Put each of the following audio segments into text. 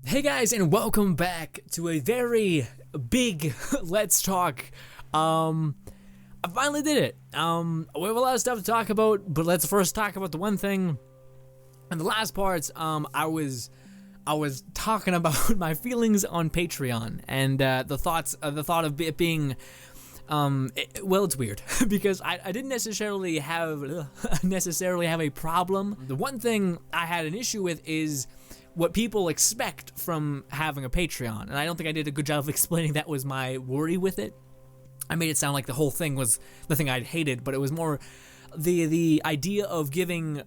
Hey guys, and welcome back to a very big Let's Talk. I finally did it. We have a lot of stuff to talk about, but let's first talk about the one thing. In the last parts, I was talking about my feelings on Patreon and the thought of it being. Well, it's weird because I didn't necessarily have a problem. The one thing I had an issue with is what people expect from having a Patreon, and I don't think I did a good job of explaining that was my worry with it. I made it sound like the whole thing was the thing I'd hated, but it was more the idea of giving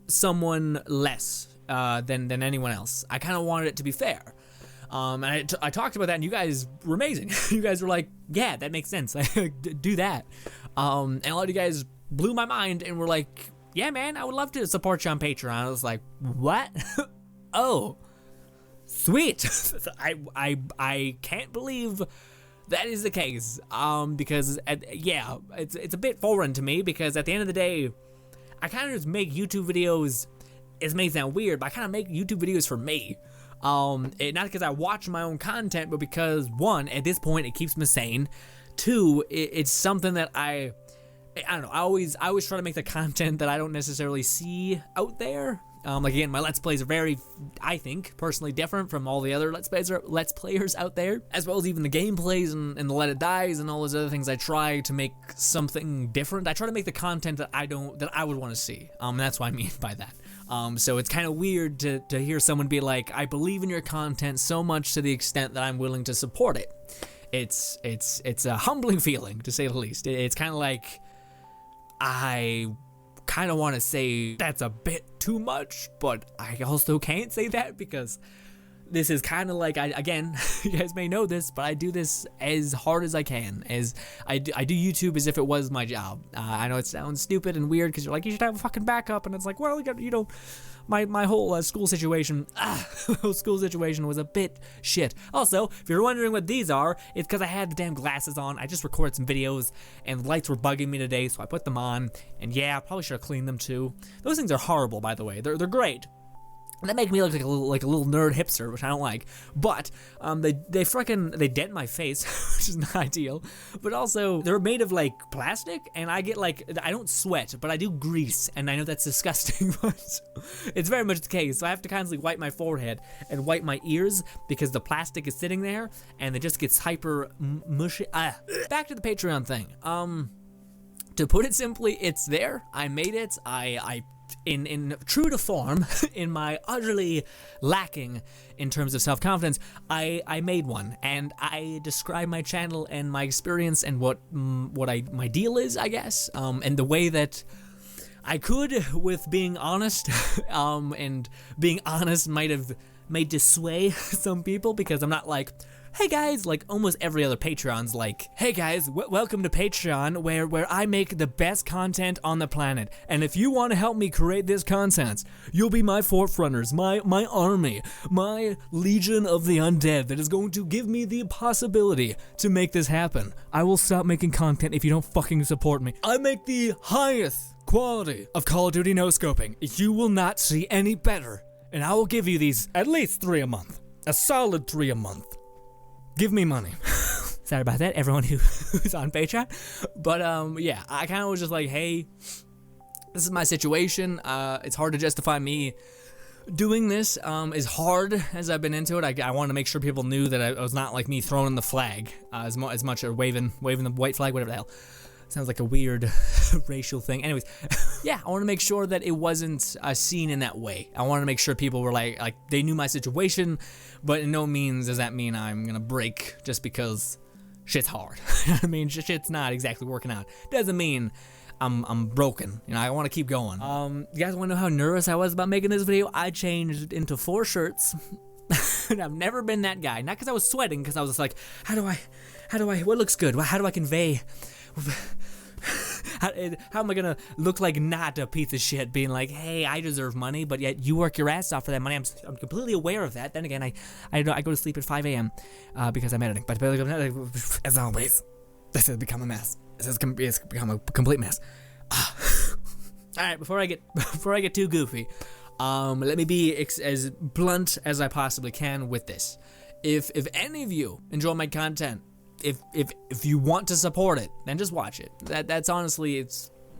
someone less than anyone else. I kind of wanted it to be fair. And I talked about that, and you guys were amazing. You guys were like, yeah, that makes sense. Do that. And a lot of you guys blew my mind and were like, yeah, man, I would love to support you on Patreon. I was like, what? Oh, sweet. I can't believe that is the case. Because it's a bit foreign to me, because at the end of the day, I kind of just make YouTube videos. It may sound weird, but I kind of make YouTube videos for me. Not because I watch my own content, but because, one, at this point, it keeps me sane. Two, it's something that I don't know. I always try to make the content that I don't necessarily see out there. Like again, my Let's Plays are very, I think, personally different from all the other Let's Players out there, as well as even the gameplays and the Let It Dies and all those other things. I try to make something different. I try to make the content that I would want to see. That's what I mean by that. So it's kind of weird to hear someone be like, I believe in your content so much to the extent that I'm willing to support it. It's a humbling feeling, to say the least. It's kind of like, I kind of want to say that's a bit too much, but I also can't say that because this is kind of like, again, you guys may know this, but I do this as hard as I can. I do YouTube as if it was my job. I know it sounds stupid and weird because you're like, you should have a fucking backup, and it's like, well, my whole school situation was a bit shit. Also, if you're wondering what these are, it's because I had the damn glasses on. I just recorded some videos, and the lights were bugging me today, so I put them on. And yeah, I probably should have cleaned them too. Those things are horrible, by the way. They're great. That make me look like a little nerd hipster, which I don't like. But they dent my face, which is not ideal. But also, they're made of like plastic, and I don't sweat, but I do grease, and I know that's disgusting, but it's very much the case. So I have to constantly wipe my forehead and wipe my ears because the plastic is sitting there, and it just gets hyper mushy. Back to the Patreon thing. To put it simply, it's there. I made it. In true to form, in my utterly lacking in terms of self-confidence, I made one, and I describe my channel and my experience and what my deal is, I guess, and the way that I could with being honest, and being honest might have made to sway some people, because I'm not like, hey guys, like almost every other Patreon's like, hey guys, welcome to Patreon, where I make the best content on the planet, and if you want to help me create this content, you'll be my forerunners, my army, my legion of the undead that is going to give me the possibility to make this happen. I will stop making content if you don't fucking support me. I make the highest quality of Call of Duty no-scoping. You will not see any better, and I will give you these at least 3 a month. A solid 3 a month. Give me money. Sorry about that, everyone who's on Patreon. But yeah, I kind of was just like, hey, this is my situation. It's hard to justify me doing this. As hard as I've been into it, I wanted to make sure people knew that I was not like me throwing the flag as much, or waving the white flag, whatever the hell. Sounds like a weird racial thing. Anyways, yeah, I want to make sure that it wasn't seen in that way. I want to make sure people were like they knew my situation, but in no means does that mean I'm gonna break just because shit's hard. I mean, shit's not exactly working out. Doesn't mean I'm broken. You know, I want to keep going. You guys want to know how nervous I was about making this video? I changed into 4 shirts. And I've never been that guy. Not because I was sweating, because I was just like, how do I, what looks good? How do I convey? How am I gonna look like not a piece of shit, being like, hey, I deserve money, but yet you work your ass off for that money? I'm completely aware of that. Then again, I go to sleep at 5 a.m. Because I'm editing. But as always, this has become a mess. It's become a complete mess. All right, before I get too goofy, Let me be as blunt as I possibly can with this. If any of you enjoy my content, if you want to support it, then just watch it. That's honestly,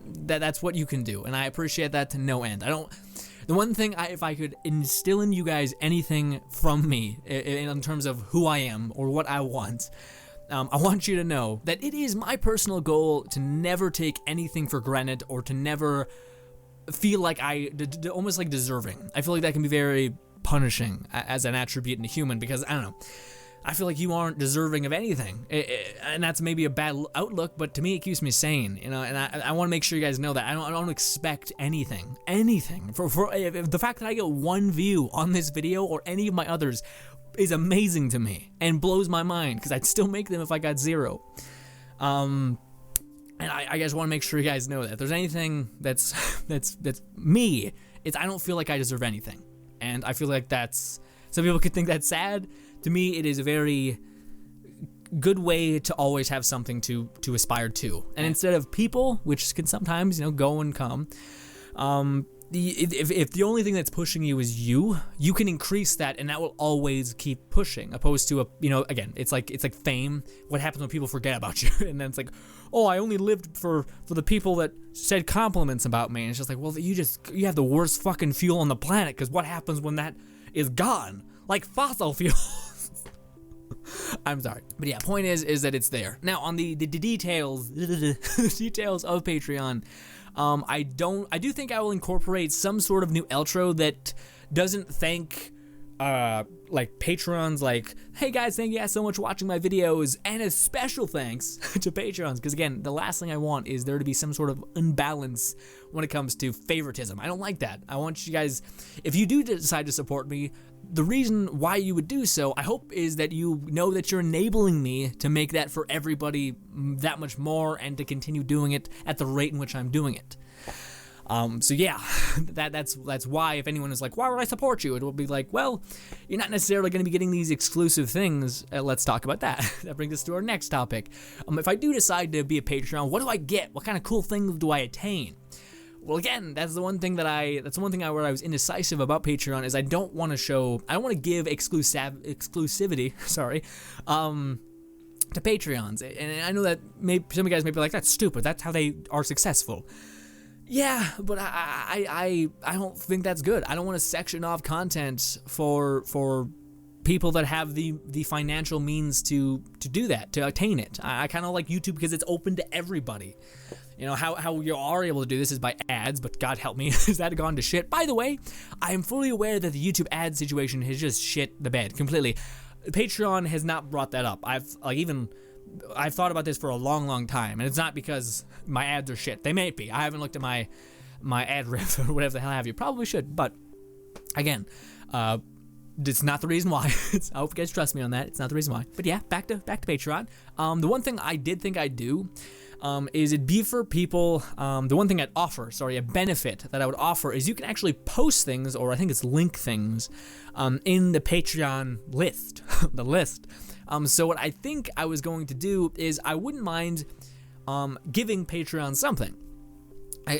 that's what you can do, and I appreciate that to no end. The one thing, if I could instill in you guys anything from me in terms of who I am or what I want you to know that it is my personal goal to never take anything for granted or to never feel like almost like deserving. I feel like that can be very punishing as an attribute in a human, because I don't know, I feel like you aren't deserving of anything, and that's maybe a bad outlook, but to me it keeps me sane, and I want to make sure you guys know that I don't expect anything for the fact that I get one view on this video or any of my others is amazing to me and blows my mind, because I'd still make them if I got 0. And I just want to make sure you guys know that if there's anything that's me, it's I don't feel like I deserve anything, and I feel like that's, some people could think that's sad. To me, it is a very good way to always have something to aspire to. And instead of people, which can sometimes, go and come, if the only thing that's pushing you is you can increase that, and that will always keep pushing. Opposed to again, it's like fame. What happens when people forget about you? And then it's like, oh, I only lived for the people that said compliments about me. And it's just like, well, you have the worst fucking fuel on the planet, because what happens when that is gone? Like fossil fuel. I'm sorry, but yeah, point is that it's there. Now on the details, the details of Patreon, I do think I will incorporate some sort of new outro that doesn't thank like patrons, like, hey guys, thank you guys so much for watching my videos, and a special thanks to patrons, because again, the last thing I want is there to be some sort of imbalance when it comes to favoritism. I don't like that. I want you guys, if you do decide to support me, the reason why you would do so, I hope, is that you know that you're enabling me to make that for everybody that much more, and to continue doing it at the rate in which I'm doing it. So yeah, that's why, if anyone is like, why would I support you? It will be like, well, you're not necessarily going to be getting these exclusive things. Let's talk about that. That brings us to our next topic. If I do decide to be a Patreon, what do I get? What kind of cool things do I attain? Well, again, that's the one thing where I was indecisive about Patreon, is I don't want to give exclusivity, sorry, to Patreons. And I know that some of you guys may be like, that's stupid, that's how they are successful. Yeah, but I don't think that's good. I don't want to section off content for people that have the financial means to do that, to attain it. I kind of like YouTube because it's open to everybody. How you are able to do this is by ads, but God help me, has that gone to shit? By the way, I am fully aware that the YouTube ad situation has just shit the bed completely. Patreon has not brought that up. I've thought about this for a long time, and it's not because my ads are shit. They may be. I haven't looked at my ad riff or whatever the hell have you. Probably should, but again, it's not the reason why. I hope you guys trust me on that. It's not the reason why. But yeah, back to Patreon. The one thing I did think I'd do is it'd be for people, the one thing I'd offer, a benefit that I would offer is you can actually post things, or I think it's link things, in the Patreon list, the list. So what I think I was going to do is I wouldn't mind giving Patreon something,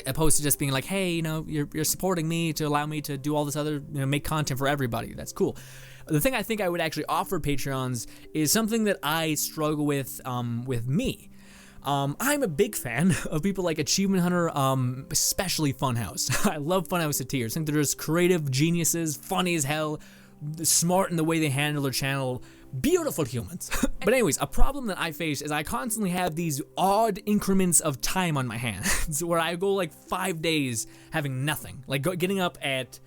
opposed to just being like, hey, you're supporting me to allow me to do all this other, make content for everybody. That's cool. The thing I think I would actually offer Patreons is something that I struggle with me. I'm a big fan of people like Achievement Hunter, especially Funhouse. I love Funhouse to tears. I think they're just creative geniuses, funny as hell, smart in the way they handle their channel, beautiful humans. But anyways, a problem that I face is I constantly have these odd increments of time on my hands where I go like 5 days having nothing, like getting up at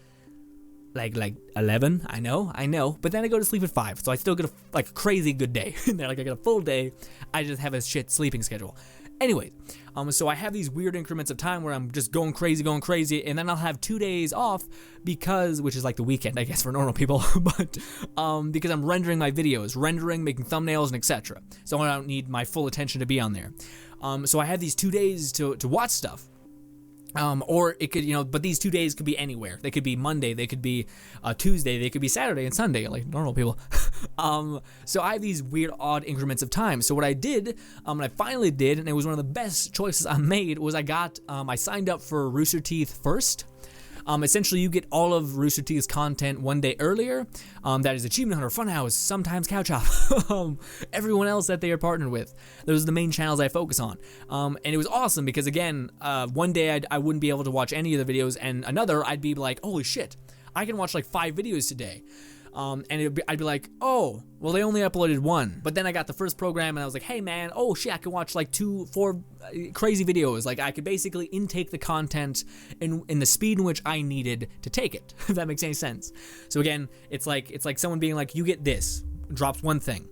like 11. I know, but then I go to sleep at 5, so I still get a crazy good day. And then I get a full day. I just have a shit sleeping schedule. Anyway, so I have these weird increments of time where I'm just going crazy, and then I'll have 2 days off which is like the weekend, I guess, for normal people, but because I'm rendering my videos, making thumbnails, and etc. So I don't need my full attention to be on there. So I have these 2 days to watch stuff. Or it could, but these 2 days could be anywhere. They could be Monday, they could be Tuesday, they could be Saturday and Sunday, like normal people. So I have these weird, odd increments of time. So what I did, and I finally did, and it was one of the best choices I made, was I signed up for Rooster Teeth first. Essentially, you get all of Rooster Teeth's content one day earlier. That is Achievement Hunter, Funhouse, sometimes Couch Hop, everyone else that they are partnered with. Those are the main channels I focus on. And it was awesome because, again, one day I wouldn't be able to watch any of the videos, and another I'd be like, holy shit, I can watch like 5 videos today. And I'd be like, oh, well, they only uploaded 1. But then I got the first program and I was like, hey man, oh shit, I can watch like 4 crazy videos. Like I could basically intake the content in the speed in which I needed to take it, if that makes any sense. So again, it's like someone being like, you get this, drops 1 thing.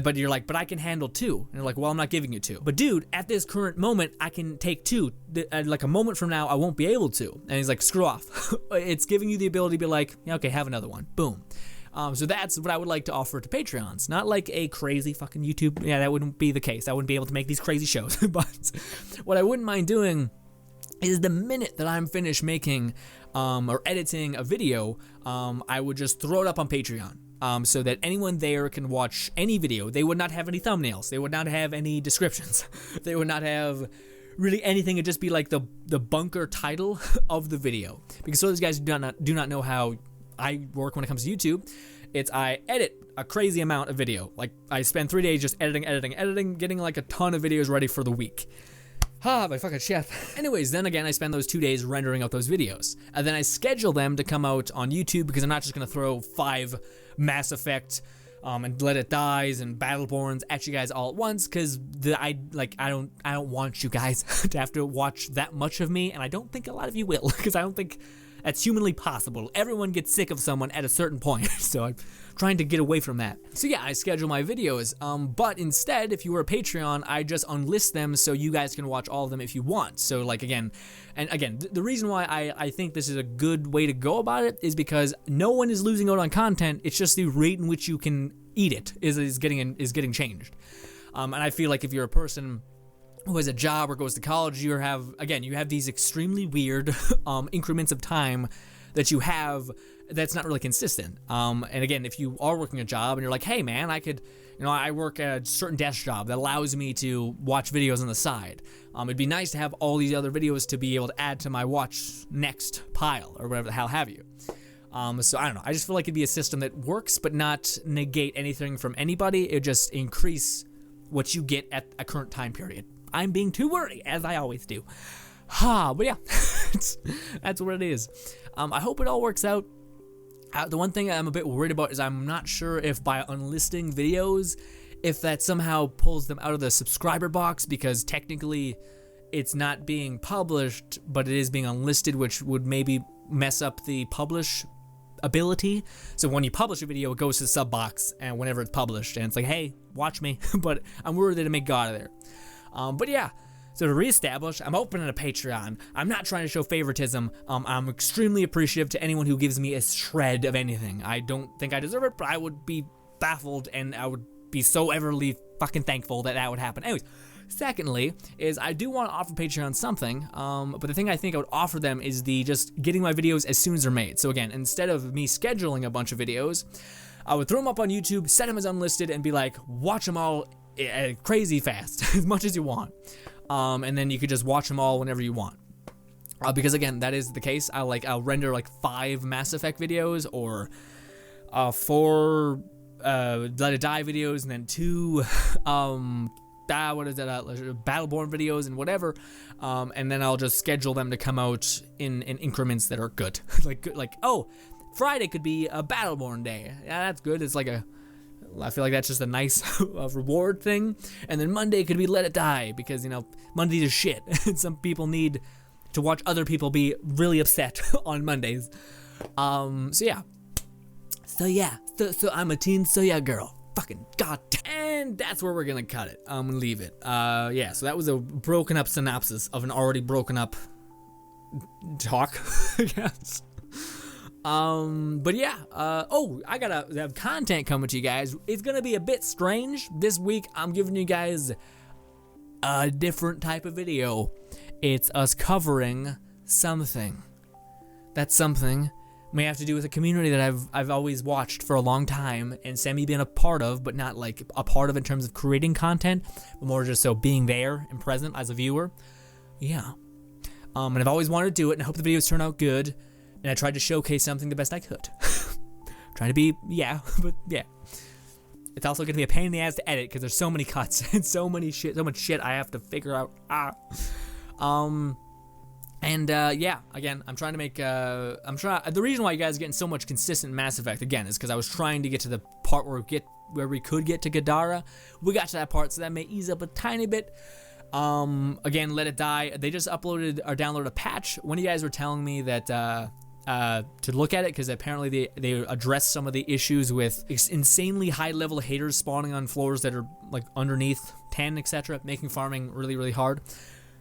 But you're like, but I can handle 2. And you're like, well, I'm not giving you 2. But dude, at this current moment, I can take 2. Like a moment from now, I won't be able to. And he's like, screw off. It's giving you the ability to be like, yeah, okay, have another one. Boom. So that's what I would like to offer to Patreons. Not like a crazy fucking YouTube. Yeah, that wouldn't be the case. I wouldn't be able to make these crazy shows. But what I wouldn't mind doing is the minute that I'm finished making or editing a video, I would just throw it up on Patreon. So that anyone there can watch any video. They would not have any thumbnails. They would not have any descriptions. They would not have really anything. It'd just be like the bunker title of the video. Because so those guys do not know how I work when it comes to YouTube. I edit a crazy amount of video. Like I spend 3 days just editing, getting like a ton of videos ready for the week. My fucking chef. Anyways, then again, I spend those 2 days rendering out those videos. And then I schedule them to come out on YouTube because I'm not just going to throw 5 Mass Effect and Let It Dies and Battleborns at you guys all at once because I don't want you guys to have to watch that much of me, and I don't think a lot of you will because I don't think that's humanly possible. Everyone gets sick of someone at a certain point, so I'm trying to get away from that. So yeah, I schedule my videos, but instead, if you were a Patreon, I just unlist them so you guys can watch all of them if you want. So like again, the reason why I think this is a good way to go about it is because no one is losing out on content. It's just the rate in which you can eat it is getting changed. And I feel like if you're a person who has a job or goes to college, you have these extremely weird increments of time that you have that's not really consistent. And again, if you are working a job and you're like, hey man, I work a certain desk job that allows me to watch videos on the side. It'd be nice to have all these other videos to be able to add to my watch next pile or whatever the hell have you. So I don't know. I just feel like it'd be a system that works but not negate anything from anybody. It just increase what you get at a current time period. I'm being too wordy, as I always do. But yeah, that's what it is. I hope it all works out. The one thing I'm a bit worried about is I'm not sure if by unlisting videos, if that somehow pulls them out of the subscriber box, because technically it's not being published, but it is being unlisted, which would maybe mess up the publish ability. So when you publish a video, it goes to the sub box, and whenever it's published, and it's like, hey, watch me. But I'm worried that it may go out of there. But yeah, so to reestablish, I'm opening a Patreon. I'm not trying to show favoritism. I'm extremely appreciative to anyone who gives me a shred of anything. I don't think I deserve it, but I would be baffled and I would be so everly fucking thankful that would happen. Anyways, secondly, is I do want to offer Patreon something, but the thing I think I would offer them is just getting my videos as soon as they're made. So again, instead of me scheduling a bunch of videos, I would throw them up on YouTube, set them as unlisted, and be like, watch them all crazy fast, as much as you want. And then you could just watch them all whenever you want. Because again, that is the case. I'll render like 5 Mass Effect videos or 4 Let It Die videos, and then 2 Battleborn videos and whatever. And then I'll just schedule them to come out in increments that are good. like oh, Friday could be a Battleborn day. Yeah, that's good. It's like I feel like that's just a nice reward thing. And then Monday could be Let It Die, because, Mondays are shit. Some people need to watch other people be really upset on Mondays. So I'm a teen, so yeah, girl. Fucking goddamn. And that's where we're gonna cut it. I'm gonna leave it. So that was a broken up synopsis of an already broken up talk, I guess. But yeah, I gotta have content coming to you guys. It's gonna be a bit strange. This week, I'm giving you guys a different type of video. It's us covering something. That something may have to do with a community that I've always watched for a long time, and Sammy been a part of, but not like a part of in terms of creating content, but more just so being there and present as a viewer. Yeah. And I've always wanted to do it, and I hope the videos turn out good. and I tried to showcase something the best I could. Trying to be, but yeah. It's also gonna be a pain in the ass to edit because there's so many cuts and so much shit I have to figure out. Again, I'm trying to make, the reason why you guys are getting so much consistent Mass Effect, again, is because I was trying to get to the part where we could get to Gadara. We got to that part, so that may ease up a tiny bit. Again, Let It Die, they just uploaded or downloaded a patch. One of you guys were telling me that, to look at it, because apparently they addressed some of the issues with insanely high level haters spawning on floors that are like underneath 10, etc., making farming really, really hard.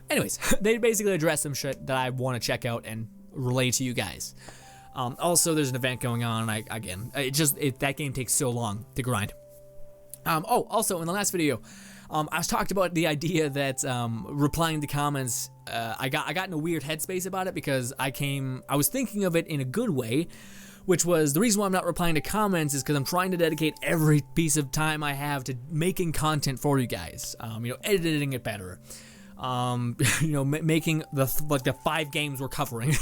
Anyways, they basically address some shit that I want to check out and relay to you guys. Also, there's an event going on. That game takes so long to grind. Also, in the last video, I was talked about the idea that replying to comments, I got in a weird headspace about it because I was thinking of it in a good way, which was the reason why I'm not replying to comments is because I'm trying to dedicate every piece of time I have to making content for you guys. Editing it better. Making the 5 games we're covering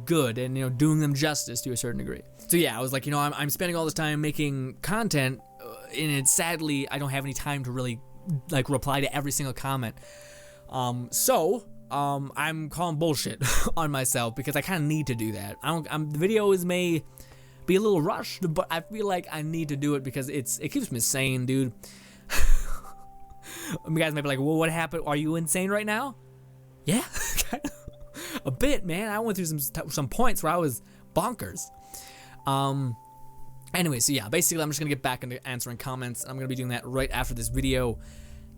good and doing them justice to a certain degree. So yeah, I was like, I'm spending all this time making content, and sadly I don't have any time to really reply to every single comment. I'm calling bullshit on myself because I kind of need to do that. The videos may be a little rushed, but I feel like I need to do it because it keeps me sane, dude. You guys might be like, well, what happened? Are you insane right now? Yeah, a bit, man. I went through some points where I was bonkers. Anyway, so yeah, basically I'm just going to get back into answering comments. I'm going to be doing that right after this video.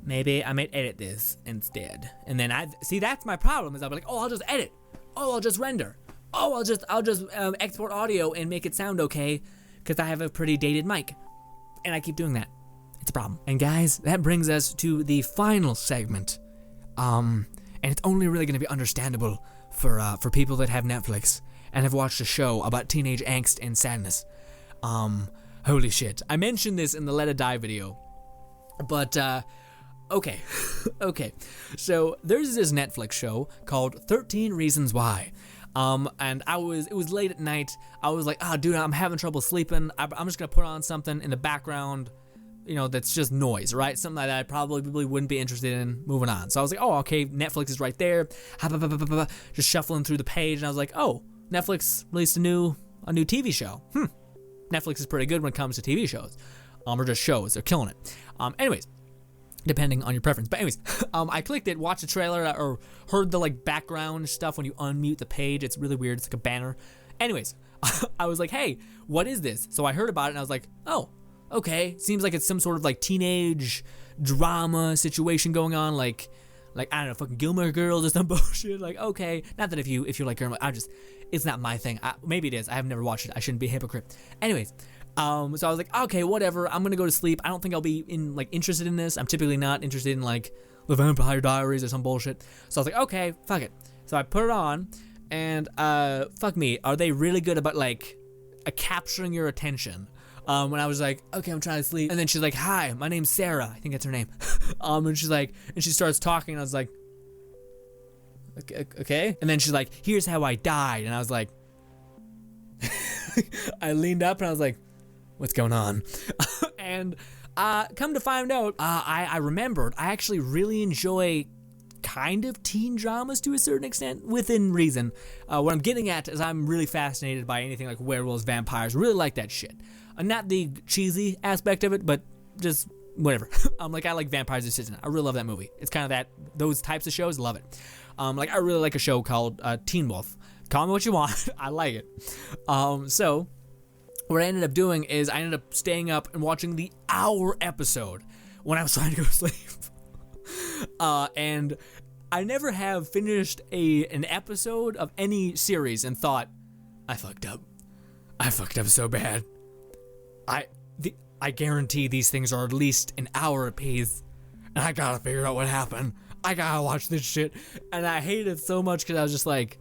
Maybe I might edit this instead. And then that's my problem is I'll be like, I'll just edit. I'll just render. I'll just export audio and make it sound okay because I have a pretty dated mic. And I keep doing that. It's a problem. And guys, that brings us to the final segment. And it's only really going to be understandable for people that have Netflix and have watched a show about teenage angst and sadness. Holy shit. I mentioned this in the Let It Die video. But, okay. Okay. So, there's this Netflix show called 13 Reasons Why. And it was late at night. I was like, dude, I'm having trouble sleeping. I'm just going to put on something in the background. That's just noise, right? Something that I probably wouldn't be interested in moving on. So I was like, okay, Netflix is right there. Just shuffling through the page, and I was like, Netflix released a new TV show. Netflix is pretty good when it comes to TV shows. Or just shows. They're killing it. Anyways, depending on your preference. But anyways, I clicked it, watched the trailer, or heard the background stuff when you unmute the page. It's really weird. It's like a banner. Anyways, I was like, hey, what is this? So I heard about it, and I was like, okay, seems like it's some sort of teenage drama situation going on, like I don't know, fucking Gilmore Girls or some bullshit. Okay, not that if you like Gilmore, it's not my thing. Maybe it is. I have never watched it. I shouldn't be a hypocrite. Anyways, so I was like, okay, whatever. I'm gonna go to sleep. I don't think I'll be interested in this. I'm typically not interested in The Vampire Diaries or some bullshit. So I was like, okay, fuck it. So I put it on, and fuck me, are they really good about capturing your attention? When I was like, okay, I'm trying to sleep. And then she's like, hi, my name's Sarah. I think that's her name. And she's like, and she starts talking. And I was like, okay. And then she's like, here's how I died. And I was like, I leaned up and I was like, what's going on? And come to find out, I remembered I actually really enjoy kind of teen dramas to a certain extent, within reason. What I'm getting at is I'm really fascinated by anything like werewolves, vampires, really like that shit. Not the cheesy aspect of it, but just whatever. I like Vampires Assistant. I really love that movie. It's kind of those types of shows, love it. I really like a show called Teen Wolf. Call me what you want, I like it. So what I ended up doing is I ended up staying up and watching the hour episode when I was trying to go to sleep. And I never have finished an episode of any series and thought, I fucked up. I fucked up so bad. I guarantee these things are at least an hour apiece, and I gotta figure out what happened. I gotta watch this shit. And I hated it so much because I was just like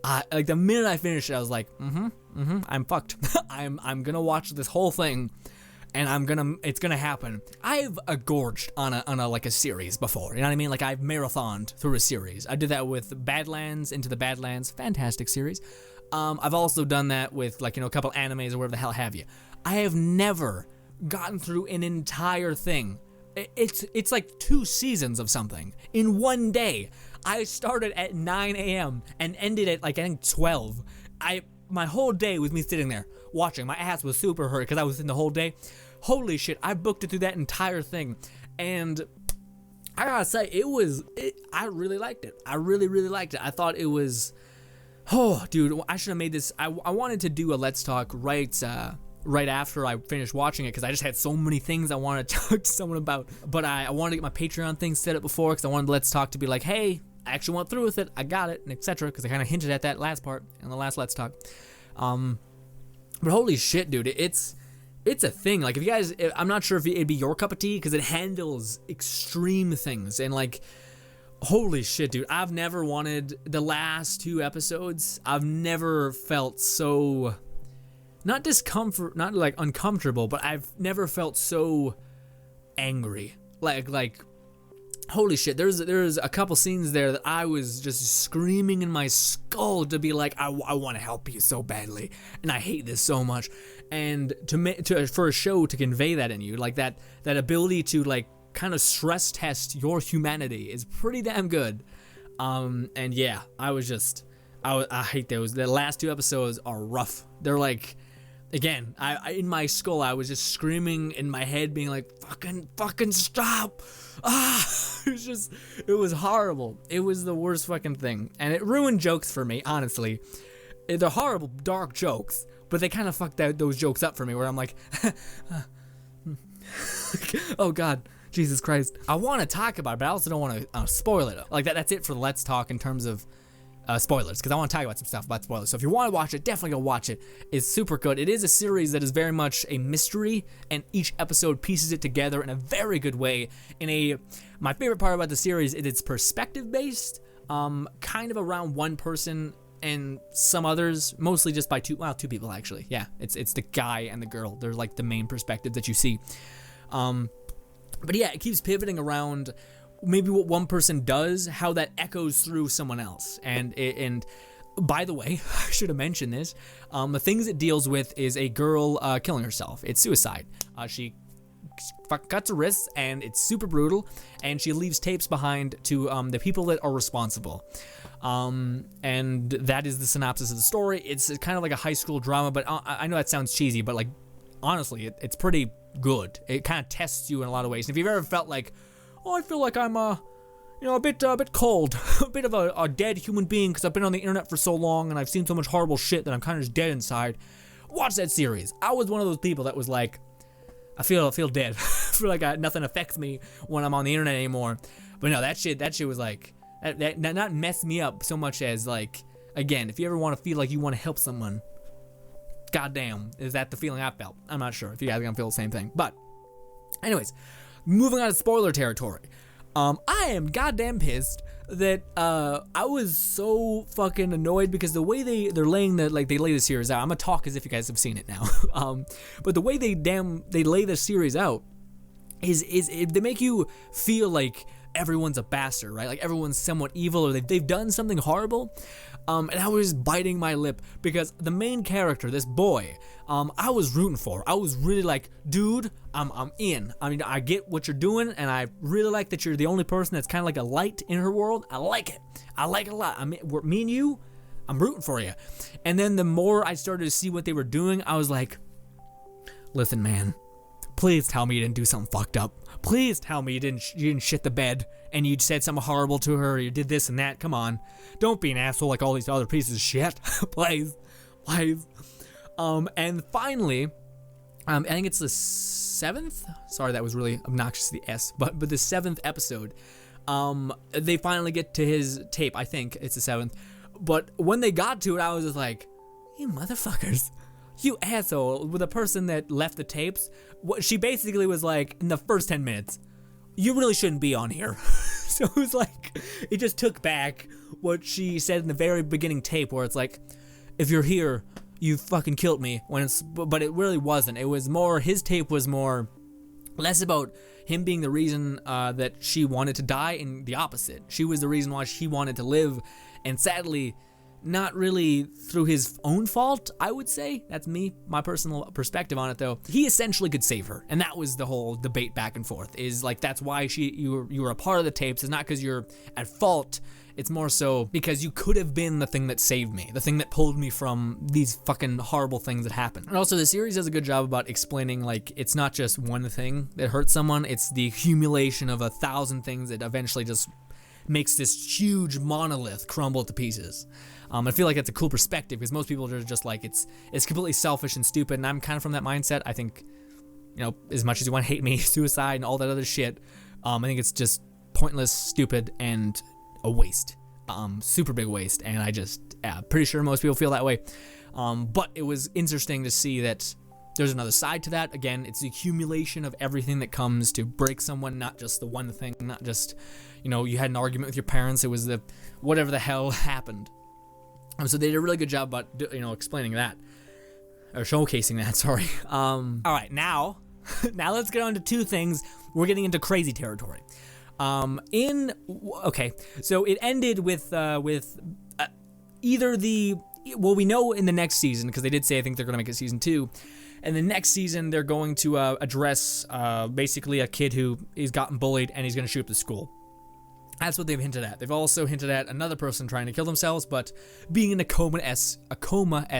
the minute I finished it, I was like, I'm fucked. I'm gonna watch this whole thing, and it's gonna happen. I've gorged on a series before, you know what I mean? I've marathoned through a series. I did that with Badlands, Into the Badlands, fantastic series. I've also done that with like, a couple animes or whatever the hell have you. I have never gotten through an entire thing. It's like 2 seasons of something in one day. I started at 9 a.m. and ended at like I think 12. My whole day was me sitting there watching. My ass was super hurt because I was in the whole day. Holy shit, I booked it through that entire thing, and I gotta say, I really liked it. I really, really liked it. I thought it was, oh, dude, I should have made this. I wanted to do a Let's Talk right after I finished watching it, because I just had so many things I wanted to talk to someone about. But I wanted to get my Patreon thing set up before, because I wanted Let's Talk to be like, hey, I actually went through with it, I got it, and etc. Because I kind of hinted at that last part in the last Let's Talk. But holy shit, dude, it's a thing. Like, if you guys, I'm not sure if it'd be your cup of tea, because it handles extreme things, and like, holy shit, dude, I've never wanted, the last 2 episodes, I've never felt so, not discomfort, not like uncomfortable, but I've never felt so angry. Like, holy shit, there's a couple scenes there that I was just screaming in my skull to be like, I want to help you so badly, and I hate this so much. And for a show to convey that in you, like that ability to like kind of stress test your humanity is pretty damn good. And yeah, I hate those. The last 2 episodes are rough. They're like, again, I in my skull, I was just screaming in my head, being like, fucking stop. It was horrible. It was the worst fucking thing. And it ruined jokes for me, honestly. They're horrible, dark jokes, but they kind of fucked those jokes up for me, where I'm like, oh God, Jesus Christ. I want to talk about it, but I also don't want to spoil it. Like, that's it for the Let's Talk in terms of spoilers, because I want to talk about some stuff about spoilers. So if you want to watch it, definitely go watch it. It's super good. It is a series that is very much a mystery, and each episode pieces it together in a very good way. My favorite part about the series is it's perspective based, kind of around one person and some others, mostly just by two people actually. Yeah, it's the guy and the girl. They're like the main perspective that you see. But yeah, it keeps pivoting around maybe what one person does, how that echoes through someone else. And by the way, I should have mentioned this. The things it deals with is a girl killing herself. It's suicide. She cuts her wrists, and it's super brutal, and she leaves tapes behind to the people that are responsible. And that is the synopsis of the story. It's kind of like a high school drama, but I know that sounds cheesy, but like, honestly, it's pretty good. It kind of tests you in a lot of ways. And if you've ever felt like, oh, I feel like I'm a bit cold, a bit of a dead human being because I've been on the internet for so long and I've seen so much horrible shit that I'm kind of just dead inside, watch that series. I was one of those people that was like, I feel dead. I feel like nothing affects me when I'm on the internet anymore. But no, that shit was like, that not mess me up so much as like, again, if you ever want to feel like you want to help someone, goddamn, is that the feeling I felt? I'm not sure if you guys are gonna feel the same thing. But anyways, moving on to spoiler territory. I am goddamn pissed that I was so fucking annoyed because the way they lay the series out. I'm gonna talk as if you guys have seen it now. But the way they lay the series out is they make you feel like everyone's a bastard, right? Like everyone's somewhat evil, or they've done something horrible. And I was biting my lip because the main character, this boy, I was rooting for. I was really like, dude, I'm in. I mean, I get what you're doing, and I really like that you're the only person that's kind of like a light in her world. I like it. I like it a lot. I mean, me and you, I'm rooting for you. And then the more I started to see what they were doing, I was like, listen, man, please tell me you didn't do something fucked up. Please tell me you didn't shit the bed and you said something horrible to her, or you did this and that. Come on. Don't be an asshole like all these other pieces of shit. Please. And finally, I think it's the 7th. Sorry, that was really obnoxious, the S. But the 7th episode, they finally get to his tape. I think it's the 7th. But when they got to it, I was just like, you motherfuckers. You asshole. With the person that left the tapes, she basically was like, in the first 10 minutes, you really shouldn't be on here. So it was like, it just took back what she said in the very beginning tape, where it's like, if you're here, you fucking killed me. But it really wasn't. It was more, his tape was less about him being the reason that she wanted to die, and the opposite. She was the reason why she wanted to live, and sadly, not really through his own fault, I would say. That's my personal perspective on it, though. He essentially could save her, and that was the whole debate back and forth, is like, that's why you were a part of the tapes. It's not because you're at fault. It's more so because you could have been the thing that saved me, the thing that pulled me from these fucking horrible things that happened. And also, the series does a good job about explaining, like, it's not just one thing that hurts someone, it's the accumulation of 1,000 things that eventually just makes this huge monolith crumble to pieces. I feel like that's a cool perspective, because most people are just like, it's completely selfish and stupid, and I'm kind of from that mindset. I think, as much as you want to hate me, suicide and all that other shit, I think it's just pointless, stupid, and a waste. Super big waste, and pretty sure most people feel that way. But it was interesting to see that there's another side to that. Again, it's the accumulation of everything that comes to break someone, not just the one thing, not just, you had an argument with your parents, it was whatever the hell happened. So they did a really good job about, explaining that, or showcasing that, sorry. All right, now let's get on to two things. We're getting into crazy territory. So it ended with either we know in the next season, because they did say, I think they're going to make it season 2, and the next season they're going to address basically a kid who is gotten bullied and he's going to shoot up the school. That's what they've hinted at. They've also hinted at another person trying to kill themselves, but being in a coma-esque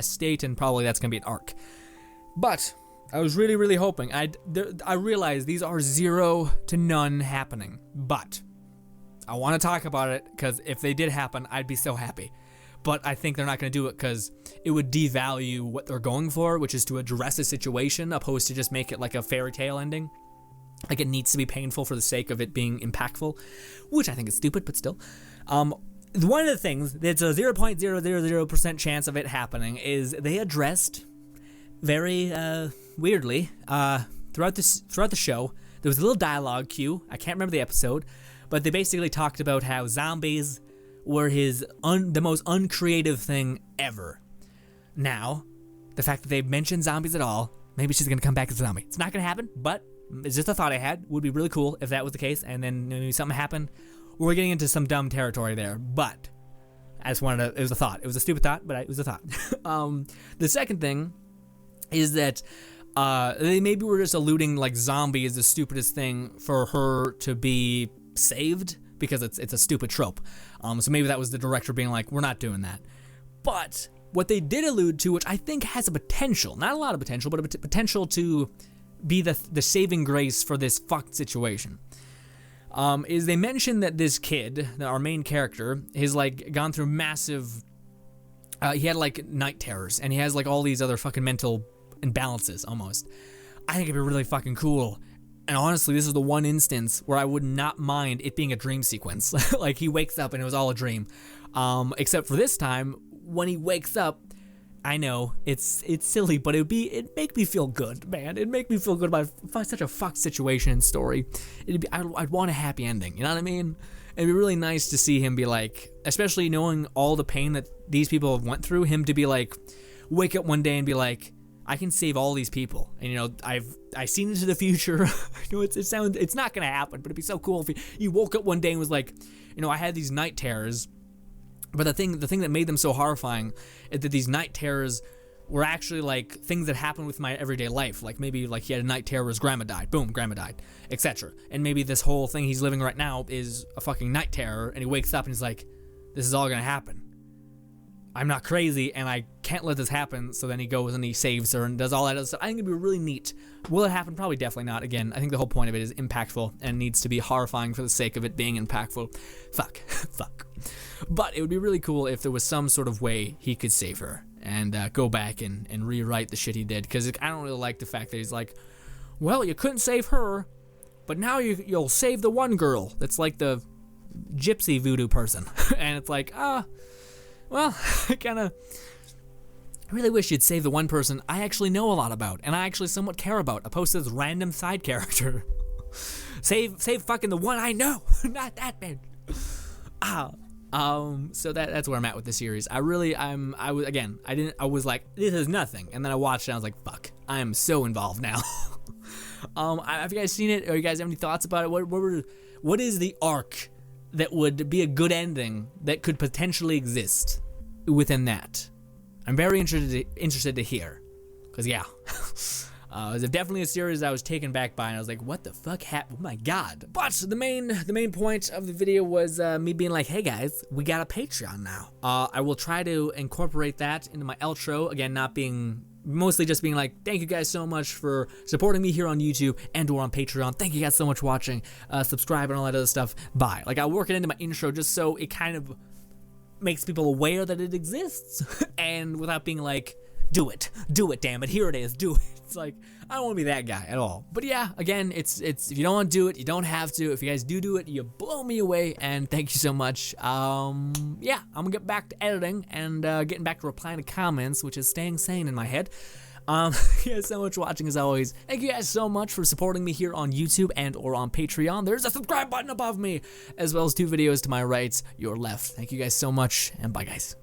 state, and probably that's going to be an arc. But I was really, really hoping. I realize these are 0 to none happening, but I want to talk about it, because if they did happen, I'd be so happy. But I think they're not going to do it, because it would devalue what they're going for, which is to address a situation, opposed to just make it like a fairy tale ending. Like, it needs to be painful for the sake of it being impactful, which I think is stupid, but still. One of the things that's a 0.000% chance of it happening is they addressed very weirdly throughout the show. There was a little dialogue cue. I can't remember the episode, but they basically talked about how zombies were the most uncreative thing ever. Now, the fact that they mentioned zombies at all, maybe she's gonna come back as a zombie. It's not gonna happen, but it's just a thought I had. Would be really cool if that was the case, and then maybe something happened. We're getting into some dumb territory there, but I just wanted to, it was a thought. It was a stupid thought, but it was a thought. The second thing is that they maybe were just alluding like zombie is the stupidest thing for her to be saved, because it's a stupid trope. So maybe that was the director being like, we're not doing that. But what they did allude to, which I think has a potential, not a lot of potential, but a potential to be the saving grace for this fucked situation, is they mentioned that this kid, our main character, has like gone through massive, he had like night terrors, and he has like all these other fucking mental imbalances almost. I think it'd be really fucking cool. And honestly, this is the one instance where I would not mind it being a dream sequence. Like, he wakes up and it was all a dream. Except for this time, when he wakes up, I know it's silly, but it'd make me feel good, man. It'd make me feel good about such a fucked situation and story. I'd want a happy ending, you know what I mean? It'd be really nice to see him be like, especially knowing all the pain that these people have went through, him to be like, wake up one day and be like, I can save all these people, and I've seen into the future. It's not gonna happen, but it'd be so cool if he woke up one day and was like, I had these night terrors, but the thing that made them so horrifying is that these night terrors were actually like things that happened with my everyday life. Like, maybe like he had a night terror where his grandma died, boom, grandma died, etc. And maybe this whole thing he's living right now is a fucking night terror, and he wakes up and he's like, this is all gonna happen. I'm not crazy, and I can't let this happen. So then he goes and he saves her and does all that other stuff. I think it'd be really neat. Will it happen? Probably, definitely not. Again, I think the whole point of it is impactful and needs to be horrifying for the sake of it being impactful. Fuck. But it would be really cool if there was some sort of way he could save her and go back and rewrite the shit he did. Because I don't really like the fact that he's like, well, you couldn't save her, but now you'll save the one girl that's like the gypsy voodoo person. And it's like, well, I really wish you'd save the one person I actually know a lot about, and I actually somewhat care about, opposed to this random side character. save fucking the one I know, not that bitch. So that's where I'm at with the series. I was like, this is nothing, and then I watched it and I was like, fuck, I am so involved now. Have you guys seen it, or you guys have any thoughts about it? What is the arc that would be a good ending that could potentially exist? within that? I'm very interested to hear, because yeah, it was definitely a series I was taken back by, and I was like, what the fuck happened? Oh my god. But the main point of the video was me being like, hey guys, we got a Patreon now. I will try to incorporate that into my outro, again, mostly just being like, thank you guys so much for supporting me here on YouTube and or on Patreon. Thank you guys so much for watching, subscribe and all that other stuff. Bye. Like, I'll work it into my intro just so it kind of makes people aware that it exists, and without being like, do it, damn it, here it is, do it. It's like, I don't want to be that guy at all. But yeah, again, it's if you don't want to do it, you don't have to. If you guys do it, you blow me away, and thank you so much. Yeah, I'm gonna get back to editing and getting back to replying to comments, which is staying sane in my head. Thank you guys so much for watching, as always. Thank you guys so much for supporting me here on YouTube and or on Patreon. There's a subscribe button above me, as well as 2 videos to my right, your left. Thank you guys so much, and bye guys.